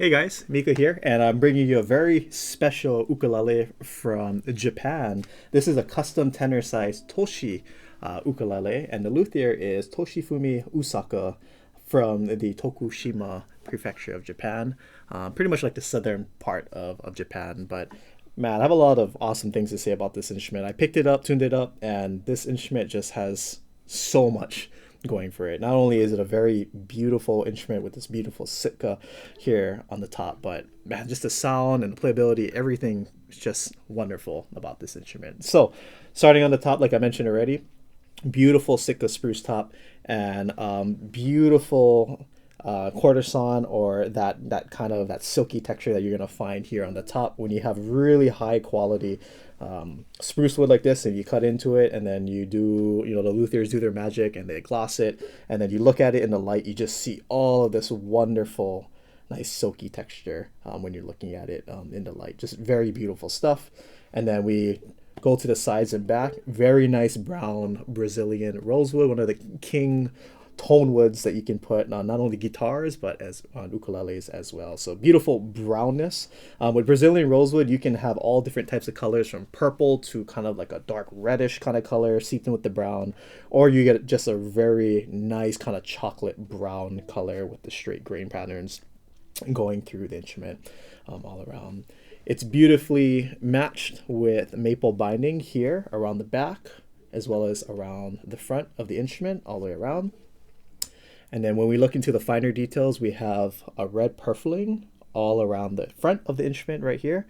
Hey guys, Mika here, and I'm bringing you a very special ukulele from Japan. This is a custom tenor size Toshi ukulele, and the luthier is Toshifumi Usaka from the Tokushima prefecture of Japan. Pretty much like the southern part of Japan, but man, I have a lot of awesome things to say about this instrument. I picked it up, tuned it up, and this instrument just has so much going for it. Not only is it a very beautiful instrument with this beautiful sitka here on the top, but man, just the sound and the playability, everything is just wonderful about this instrument. So, starting on the top, like I mentioned already, beautiful sitka spruce top and beautiful quarter sawn or that kind of that silky texture that you're gonna find here on the top when you have really high quality spruce wood like this, and you cut into it, and then you do, the luthiers do their magic and they gloss it, and then you look at it in the light, you just see all of this wonderful, nice silky texture when you're looking at it in the light. Just very beautiful stuff. And then we go to the sides and back. Very nice brown Brazilian rosewood, one of the king tone woods that you can put on not only guitars but as on ukuleles as well. So beautiful brownness. With Brazilian rosewood, you can have all different types of colors from purple to kind of like a dark reddish kind of color seeped in with the brown, or you get just a very nice kind of chocolate brown color with the straight grain patterns going through the instrument all around. It's beautifully matched with maple binding here around the back as well as around the front of the instrument all the way around. And then when we look into the finer details, we have a red purfling all around the front of the instrument right here,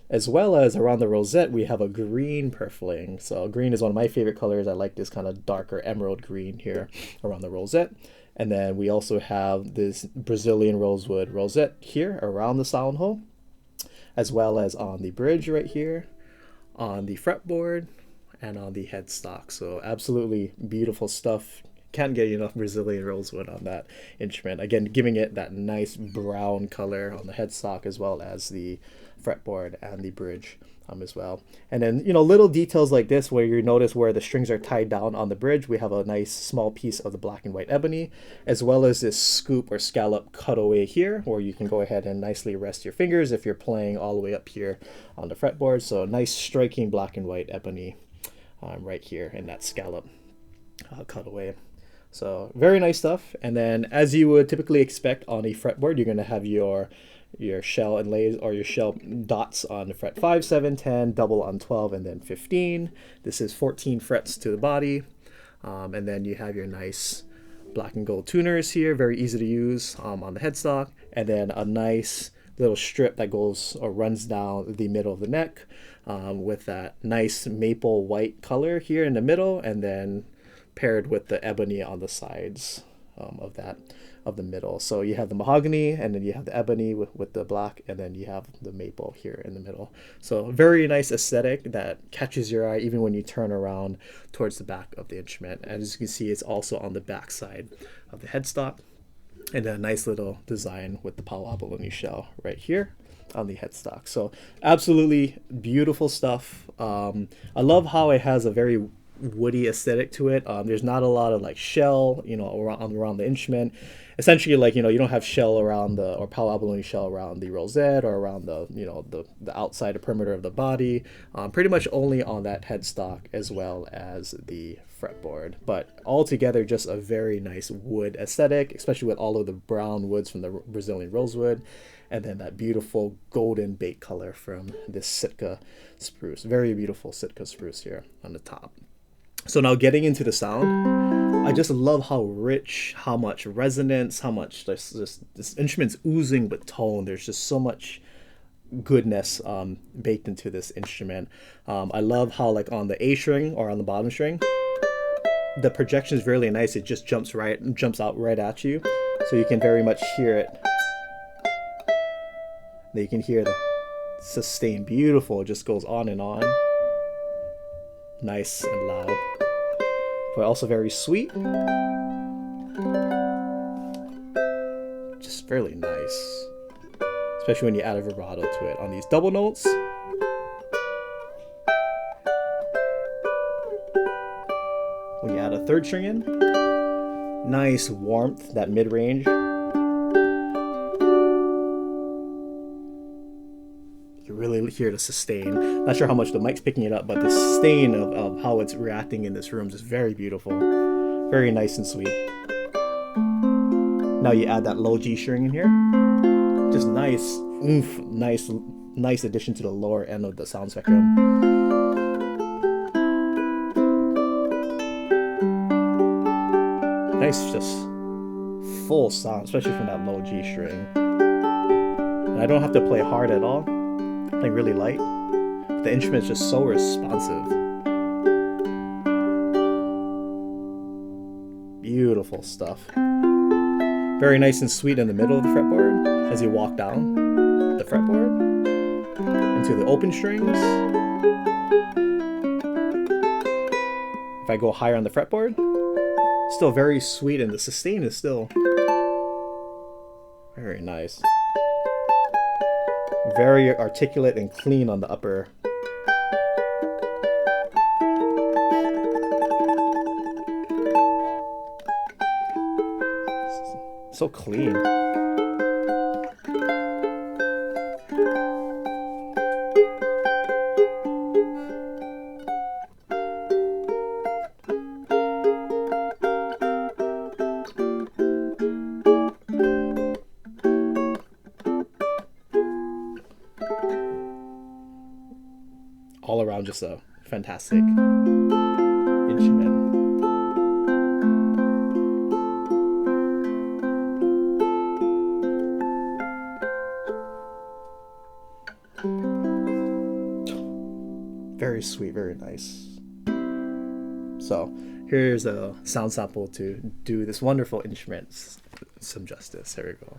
as well as around the rosette, we have a green purfling. So green is one of my favorite colors. I like this kind of darker emerald green here around the rosette. And then we also have this Brazilian rosewood rosette here around the sound hole, as well as on the bridge right here, on the fretboard, and on the headstock. So absolutely beautiful stuff. Can't get enough Brazilian rosewood on that instrument. Again, giving it that nice brown color on the headstock as well as the fretboard and the bridge as well. And then, little details like this where you notice where the strings are tied down on the bridge, we have a nice small piece of the black and white ebony, as well as this scoop or scallop cutaway here, where you can go ahead and nicely rest your fingers if you're playing all the way up here on the fretboard. So nice striking black and white ebony right here in that scallop cutaway. So very nice stuff. And then as you would typically expect on a fretboard, you're going to have your shell inlays or your shell dots on the fret 5, 7, 10, double on 12, and then 15. This is 14 frets to the body. And then you have your nice black and gold tuners here, very easy to use on the headstock. And then a nice little strip that goes or runs down the middle of the neck with that nice maple white color here in the middle, and then paired with the ebony on the sides of the middle. So you have the mahogany, and then you have the ebony with the black, and then you have the maple here in the middle. So very nice aesthetic that catches your eye even when you turn around towards the back of the instrument. And as you can see, it's also on the back side of the headstock, and then a nice little design with the pau abalone shell right here on the headstock. So absolutely beautiful stuff. I love how it has a very woody aesthetic to it. There's not a lot of like shell, around the instrument. Essentially, like, you don't have shell around the, or pau abalone shell around the rosette or around the, the outside, the perimeter of the body. Pretty much only on that headstock as well as the fretboard. But altogether, just a very nice wood aesthetic, especially with all of the brown woods from the Brazilian rosewood, and then that beautiful golden bait color from this Sitka spruce. Very beautiful Sitka spruce here on the top. So now getting into the sound, I just love how rich, how much resonance, how much this instrument's oozing with tone. There's just so much goodness baked into this instrument. I love how, like, on the A string or on the bottom string, the projection is really nice. It just jumps out right at you, so you can very much hear it. Then you can hear the sustain, beautiful. It just goes on and on. Nice and loud, but also very sweet. Just fairly nice, especially when you add a vibrato to it on these double notes. When you add a third string in, nice warmth, that mid-range. really hear the sustain. Not sure how much the mic's picking it up, but the sustain of how it's reacting in this room is just very beautiful. Very nice and sweet. Now you add that low G string in here. Just nice, oomph, nice addition to the lower end of the sound spectrum. Nice, just full sound, especially from that low G string. And I don't have to play hard at all, playing really light. The instrument's just so responsive. Beautiful stuff. Very nice and sweet in the middle of the fretboard as you walk down the fretboard into the open strings. If I go higher on the fretboard, still very sweet, and the sustain is still very nice. Very articulate and clean on the upper. So clean. All around just a fantastic instrument. Very sweet, very nice. So here's a sound sample to do this wonderful instrument some justice. Here we go.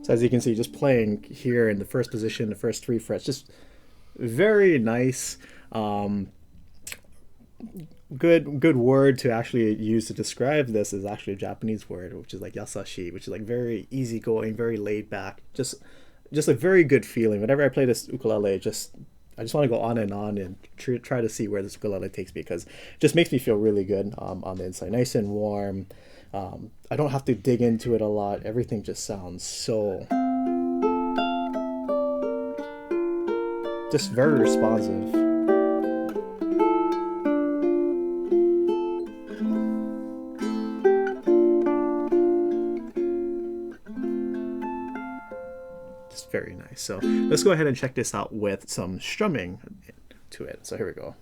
So as you can see, just playing here in the first position, the first 3 frets, just very nice. Good word to actually use to describe this is actually a Japanese word, which is like yasashi, which is like very easygoing, very laid back, just a very good feeling. Whenever I play this ukulele, I just want to go on and try to see where this ukulele takes me, because it just makes me feel really good on the inside, nice and warm. I don't have to dig into it a lot. Everything just sounds so Just very responsive. Just very nice. So let's go ahead and check this out with some strumming to it. So here we go.